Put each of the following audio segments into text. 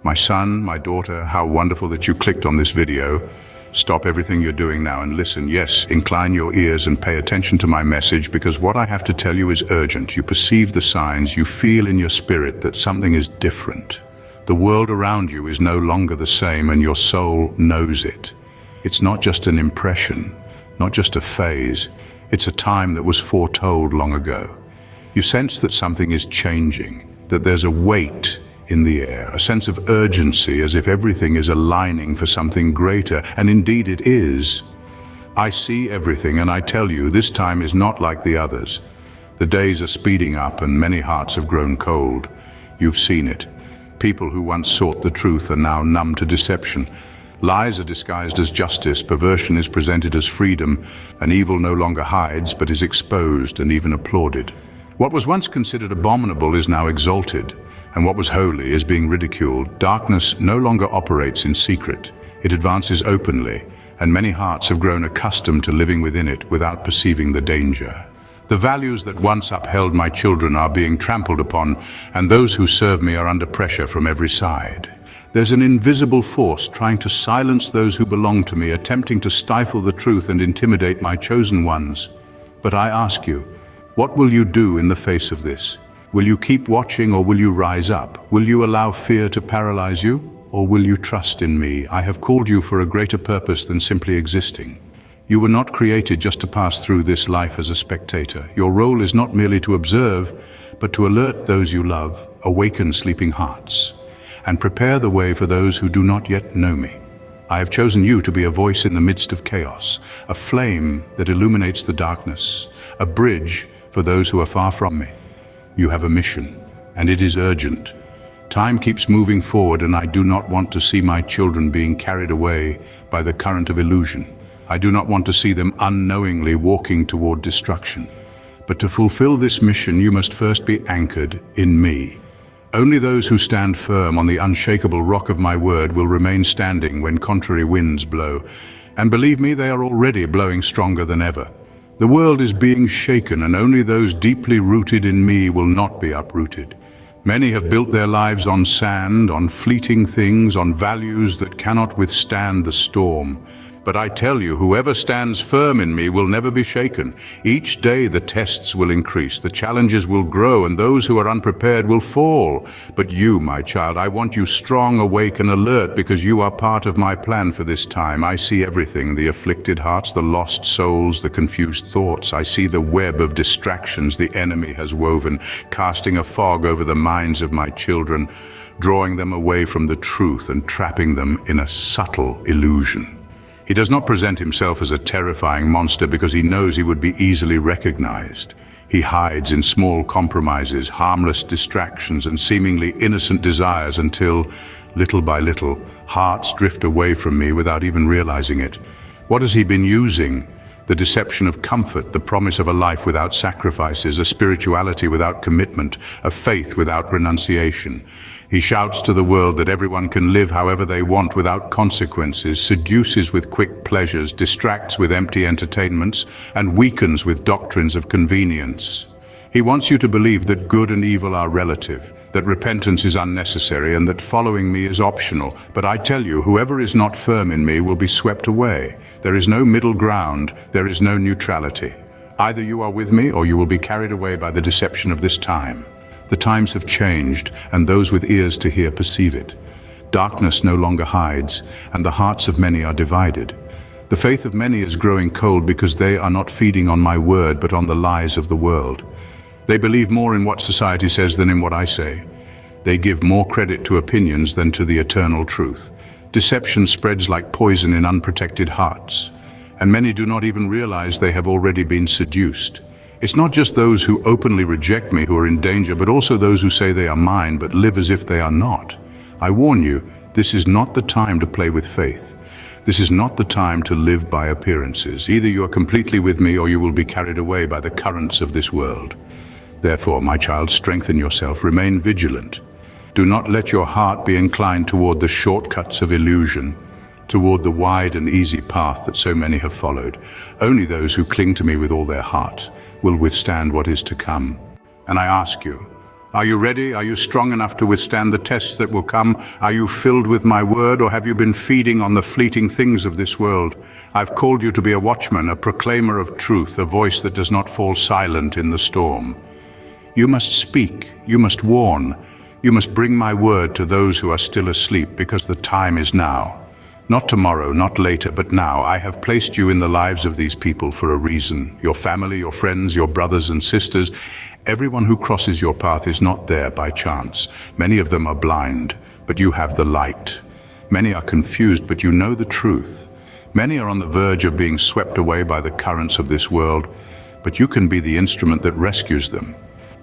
My son, my daughter, how wonderful that you clicked on this video. Stop everything you're doing now and listen. Yes, incline your ears and pay attention to my message, because what I have to tell you is urgent. You perceive the signs, you feel in your spirit that something is different. The world around you is no longer the same, and your soul knows it. It's not just an impression, not just a phase. It's a time that was foretold long ago. You sense that something is changing, that there's a weight in the air, a sense of urgency, as if everything is aligning for something greater, and indeed it is. I see everything, and I tell you, this time is not like the others. The days are speeding up, and many hearts have grown cold. You've seen it. People who once sought the truth are now numb to deception. Lies are disguised as justice, perversion is presented as freedom, and evil no longer hides but is exposed and even applauded. What was once considered abominable is now exalted, and what was holy is being ridiculed. Darkness no longer operates in secret. It advances openly, and many hearts have grown accustomed to living within it without perceiving the danger. The values that once upheld my children are being trampled upon, and those who serve me are under pressure from every side. There's an invisible force trying to silence those who belong to me, attempting to stifle the truth and intimidate my chosen ones. But I ask you, what will you do in the face of this? Will you keep watching, or will you rise up? Will you allow fear to paralyze you, or will you trust in me? I have called you for a greater purpose than simply existing. You were not created just to pass through this life as a spectator. Your role is not merely to observe, but to alert those you love, awaken sleeping hearts, and prepare the way for those who do not yet know me. I have chosen you to be a voice in the midst of chaos, a flame that illuminates the darkness, a bridge for those who are far from me. You have a mission, and it is urgent. Time keeps moving forward, and I do not want to see my children being carried away by the current of illusion. I do not want to see them unknowingly walking toward destruction. But to fulfill this mission, you must first be anchored in me. Only those who stand firm on the unshakable rock of my word will remain standing when contrary winds blow. And believe me, they are already blowing stronger than ever. The world is being shaken, and only those deeply rooted in me will not be uprooted. Many have built their lives on sand, on fleeting things, on values that cannot withstand the storm. But I tell you, whoever stands firm in me will never be shaken. Each day the tests will increase, the challenges will grow, and those who are unprepared will fall. But you, my child, I want you strong, awake, and alert, because you are part of my plan for this time. I see everything, the afflicted hearts, the lost souls, the confused thoughts. I see the web of distractions the enemy has woven, casting a fog over the minds of my children, drawing them away from the truth and trapping them in a subtle illusion. He does not present himself as a terrifying monster because he knows he would be easily recognized. He hides in small compromises, harmless distractions, and seemingly innocent desires until, little by little, hearts drift away from me without even realizing it. What has he been using? The deception of comfort, the promise of a life without sacrifices, a spirituality without commitment, a faith without renunciation. He shouts to the world that everyone can live however they want without consequences, seduces with quick pleasures, distracts with empty entertainments, and weakens with doctrines of convenience. He wants you to believe that good and evil are relative, that repentance is unnecessary, and that following me is optional. But I tell you, whoever is not firm in me will be swept away. There is no middle ground, there is no neutrality. Either you are with me, or you will be carried away by the deception of this time. The times have changed, and those with ears to hear perceive it. Darkness no longer hides, and the hearts of many are divided. The faith of many is growing cold because they are not feeding on my word but on the lies of the world. They believe more in what society says than in what I say. They give more credit to opinions than to the eternal truth. Deception spreads like poison in unprotected hearts, and many do not even realize they have already been seduced. It's not just those who openly reject me who are in danger, but also those who say they are mine but live as if they are not. I warn you, this is not the time to play with faith. This is not the time to live by appearances. Either you are completely with me, or you will be carried away by the currents of this world. Therefore, my child, strengthen yourself, remain vigilant. Do not let your heart be inclined toward the shortcuts of illusion, toward the wide and easy path that so many have followed. Only those who cling to me with all their heart will withstand what is to come. And I ask you, Are you ready? Are you strong enough to withstand the tests that will come? Are you filled with my word, or have you been feeding on the fleeting things of this world? I've called you to be a watchman, a proclaimer of truth, a voice that does not fall silent in the storm. You must speak, you must warn, you must bring my word to those who are still asleep, because the time is now. Not tomorrow, not later, but now. I have placed you in the lives of these people for a reason. Your family, your friends, your brothers and sisters. Everyone who crosses your path is not there by chance. Many of them are blind, but you have the light. Many are confused, but you know the truth. Many are on the verge of being swept away by the currents of this world, but you can be the instrument that rescues them.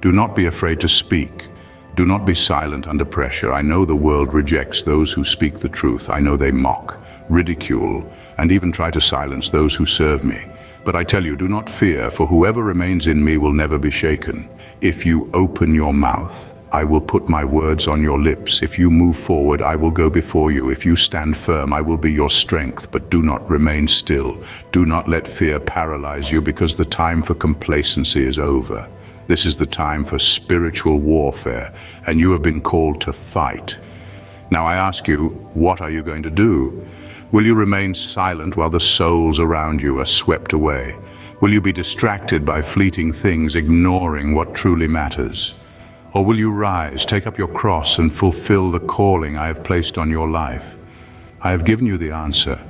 Do not be afraid to speak. Do not be silent under pressure. I know the world rejects those who speak the truth. I know they mock, ridicule, and even try to silence those who serve me. But I tell you, do not fear, for whoever remains in me will never be shaken. If you open your mouth, I will put my words on your lips. If you move forward, I will go before you. If you stand firm, I will be your strength. But do not remain still. Do not let fear paralyze you, because the time for complacency is over. This is the time for spiritual warfare, and you have been called to fight. Now I ask you, what are you going to do? Will you remain silent while the souls around you are swept away? Will you be distracted by fleeting things, ignoring what truly matters? Or will you rise, take up your cross, and fulfill the calling I have placed on your life? I have given you the answer.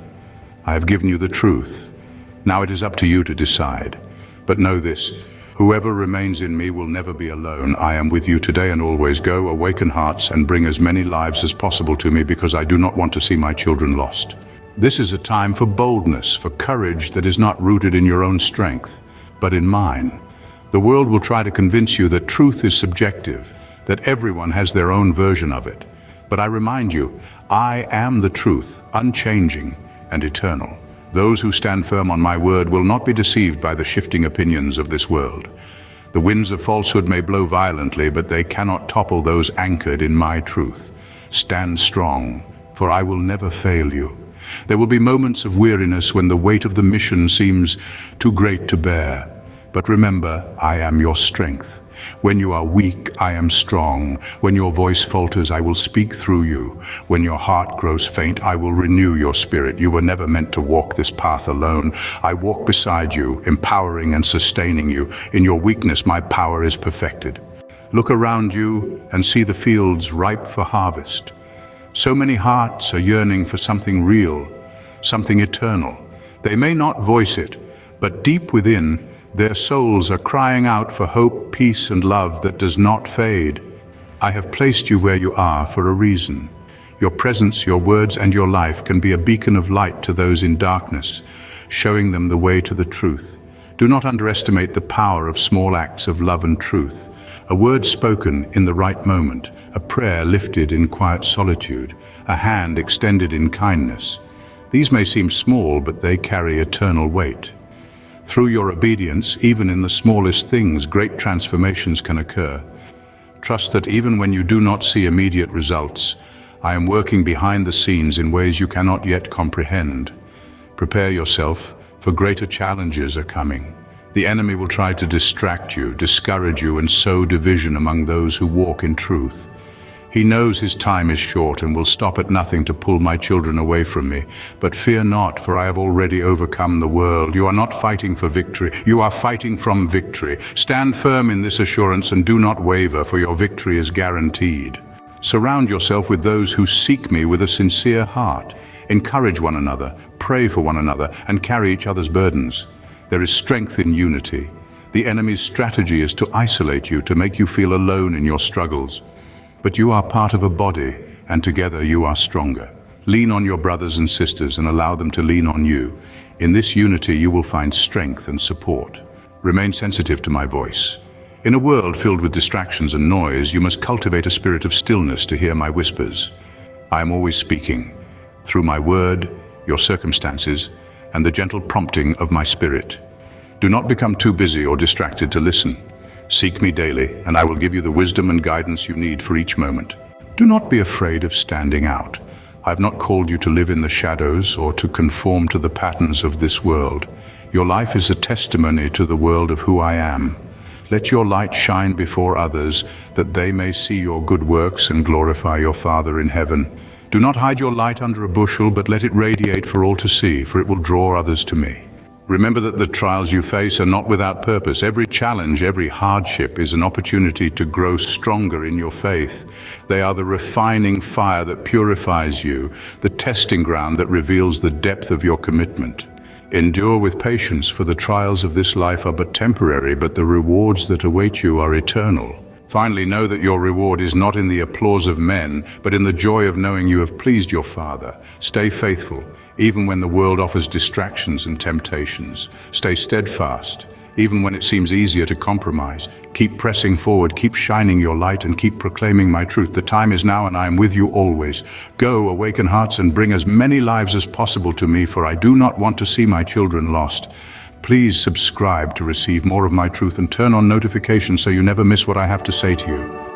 I have given you the truth. Now it is up to you to decide. But know this, whoever remains in me will never be alone. I am with you today and always. Go, awaken hearts, and bring as many lives as possible to me, because I do not want to see my children lost. This is a time for boldness, for courage that is not rooted in your own strength, but in mine. The world will try to convince you that truth is subjective, that everyone has their own version of it. But I remind you, I am the truth, unchanging and eternal. Those who stand firm on my word will not be deceived by the shifting opinions of this world. The winds of falsehood may blow violently, but they cannot topple those anchored in my truth. Stand strong, for I will never fail you. There will be moments of weariness when the weight of the mission seems too great to bear. But remember, I am your strength. When you are weak, I am strong. When your voice falters, I will speak through you. When your heart grows faint, I will renew your spirit. You were never meant to walk this path alone. I walk beside you, empowering and sustaining you. In your weakness, my power is perfected. Look around you and see the fields ripe for harvest. So many hearts are yearning for something real, something eternal. They may not voice it, but deep within, their souls are crying out for hope, peace, and love that does not fade. I have placed you where you are for a reason. Your presence, your words, and your life can be a beacon of light to those in darkness, showing them the way to the truth. Do not underestimate the power of small acts of love and truth. A word spoken in the right moment, a prayer lifted in quiet solitude, a hand extended in kindness. These may seem small, but they carry eternal weight. Through your obedience, even in the smallest things, great transformations can occur. Trust that even when you do not see immediate results, I am working behind the scenes in ways you cannot yet comprehend. Prepare yourself, for greater challenges are coming. The enemy will try to distract you, discourage you, and sow division among those who walk in truth. He knows his time is short and will stop at nothing to pull my children away from me. But fear not, for I have already overcome the world. You are not fighting for victory, you are fighting from victory. Stand firm in this assurance and do not waver, for your victory is guaranteed. Surround yourself with those who seek me with a sincere heart. Encourage one another, pray for one another, and carry each other's burdens. There is strength in unity. The enemy's strategy is to isolate you, to make you feel alone in your struggles. But you are part of a body, and together you are stronger. Lean on your brothers and sisters and allow them to lean on you. In this unity you will find strength and support. Remain sensitive to my voice. In a world filled with distractions and noise, you must cultivate a spirit of stillness to hear my whispers. I am always speaking, through my word, your circumstances, and the gentle prompting of my spirit. Do not become too busy or distracted to listen. Seek me daily, and I will give you the wisdom and guidance you need for each moment. Do not be afraid of standing out. I have not called you to live in the shadows or to conform to the patterns of this world. Your life is a testimony to the world of who I am. Let your light shine before others, that they may see your good works and glorify your Father in heaven. Do not hide your light under a bushel, but let it radiate for all to see, for it will draw others to me. Remember that the trials you face are not without purpose. Every challenge, every hardship is an opportunity to grow stronger in your faith. They are the refining fire that purifies you, the testing ground that reveals the depth of your commitment. Endure with patience, for the trials of this life are but temporary, but the rewards that await you are eternal. Finally, know that your reward is not in the applause of men, but in the joy of knowing you have pleased your Father. Stay faithful, even when the world offers distractions and temptations. Stay steadfast, even when it seems easier to compromise. Keep pressing forward, keep shining your light, and keep proclaiming my truth. The time is now, and I am with you always. Go, awaken hearts, and bring as many lives as possible to me, for I do not want to see my children lost. Please subscribe to receive more of my truth and turn on notifications so you never miss what I have to say to you.